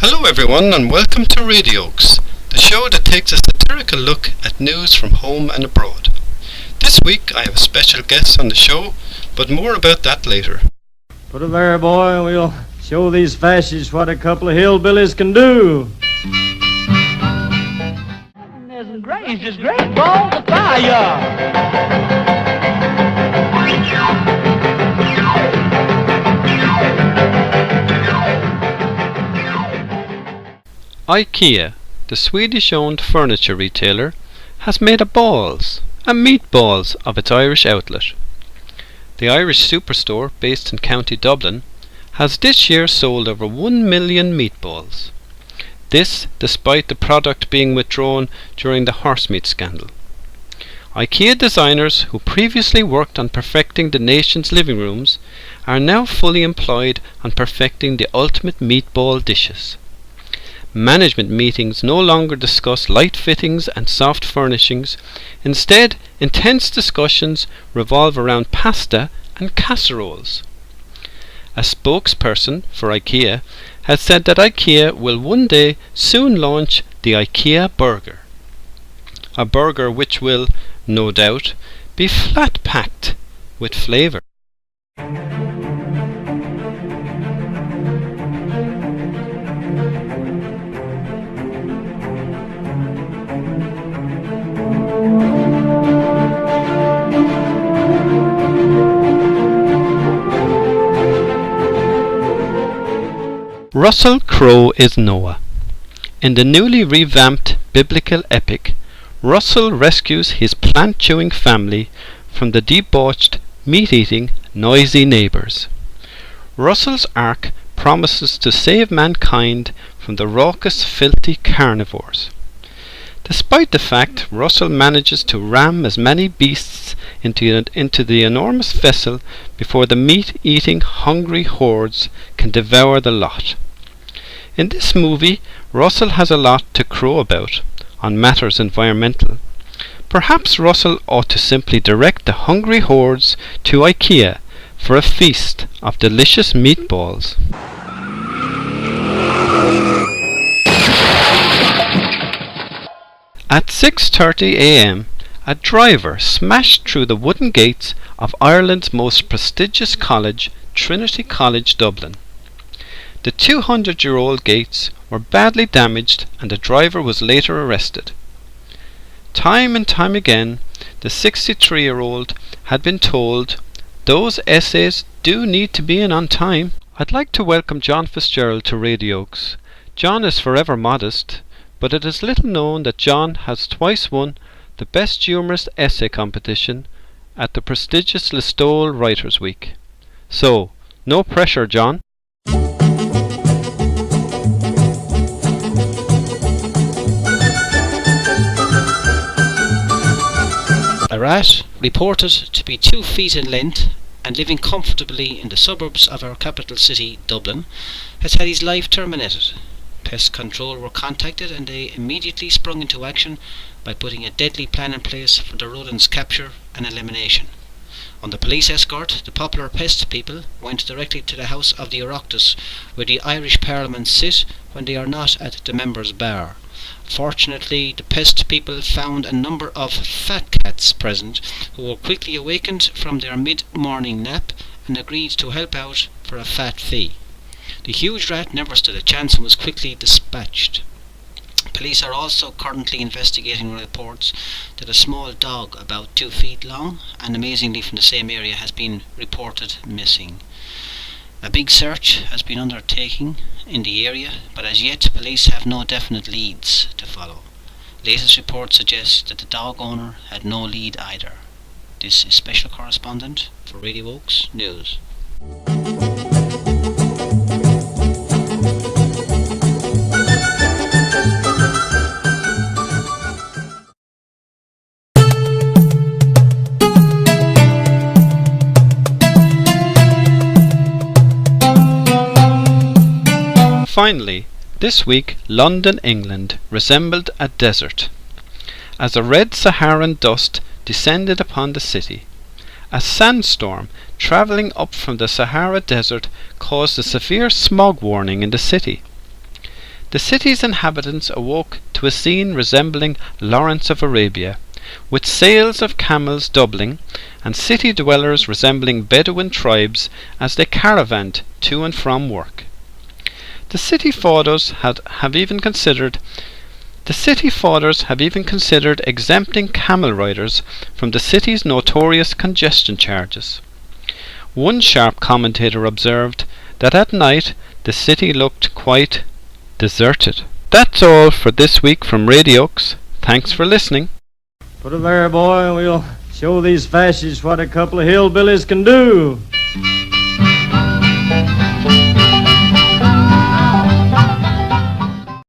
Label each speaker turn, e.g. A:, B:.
A: Hello everyone and welcome to Radiokes, the show that takes a satirical look at news from home and abroad. This week I have a special guest on the show, but more about that later.
B: Put it there, boy, and we'll show these fascists what a couple of hillbillies can do.
C: Gracious, great balls of fire!
D: Ikea, the Swedish-owned furniture retailer, has made a meatballs of its Irish outlet. The Irish superstore, based in County Dublin, has this year sold over 1 million meatballs. This despite the product being withdrawn during the horsemeat scandal. Ikea designers who previously worked on perfecting the nation's living rooms are now fully employed on perfecting the ultimate meatball dishes. Management meetings no longer discuss light fittings and soft furnishings. Instead, intense discussions revolve around pasta and casseroles. A spokesperson for Ikea has said that Ikea will one day soon launch the Ikea burger. A burger which will, no doubt, be flat-packed with flavour. Russell Crowe is Noah. In the newly revamped biblical epic, Russell rescues his plant-chewing family from the debauched, meat-eating, noisy neighbours. Russell's ark promises to save mankind from the raucous, filthy carnivores. Despite the fact Russell manages to ram as many beasts into the enormous vessel before the meat-eating hungry hordes can devour the lot. In this movie, Russell has a lot to crow about on matters environmental. Perhaps Russell ought to simply direct the hungry hordes to Ikea for a feast of delicious meatballs. At 6:30 a.m, a driver smashed through the wooden gates of Ireland's most prestigious college, Trinity College Dublin. The 200-year-old gates were badly damaged and the driver was later arrested. Time and time again, the 63-year-old had been told, "Those essays do need to be in on time." I'd like to welcome John Fitzgerald to Radiokes. John is forever modest, but it is little known that John has twice won the Best Humorist Essay competition at the prestigious Listowel Writers' Week. So, no pressure, John.
E: A rat, reported to be 2 feet in length and living comfortably in the suburbs of our capital city, Dublin, has had his life terminated. Pest Control were contacted and they immediately sprung into action by putting a deadly plan in place for the rodent's capture and elimination. On the police escort, the popular pest people went directly to the house of the Oireachtas, where the Irish Parliament sit when they are not at the members' bar. Fortunately, the pest people found a number of fat cats present who were quickly awakened from their mid-morning nap and agreed to help out for a fat fee. The huge rat never stood a chance and was quickly dispatched. Police are also currently investigating reports that a small dog about 2 feet long and amazingly from the same area has been reported missing. A big search has been undertaken in the area, but as yet police have no definite leads to follow. Latest reports suggest that the dog owner had no lead either. This is Special Correspondent for Radiokes News.
D: Finally, this week London, England resembled a desert, as a red Saharan dust descended upon the city. A sandstorm travelling up from the Sahara Desert caused a severe smog warning in the city. the city's inhabitants awoke to a scene resembling Lawrence of Arabia, with sales of camels doubling, and city dwellers resembling Bedouin tribes as they caravanned to and from work. The city fathers have even considered exempting camel riders from the city's notorious congestion charges. One sharp commentator observed that at night the city looked quite deserted. That's all for this week from Radio Oaks. Thanks for listening.
B: Put it there, boy, and we'll show these fascists what a couple of hillbillies can do.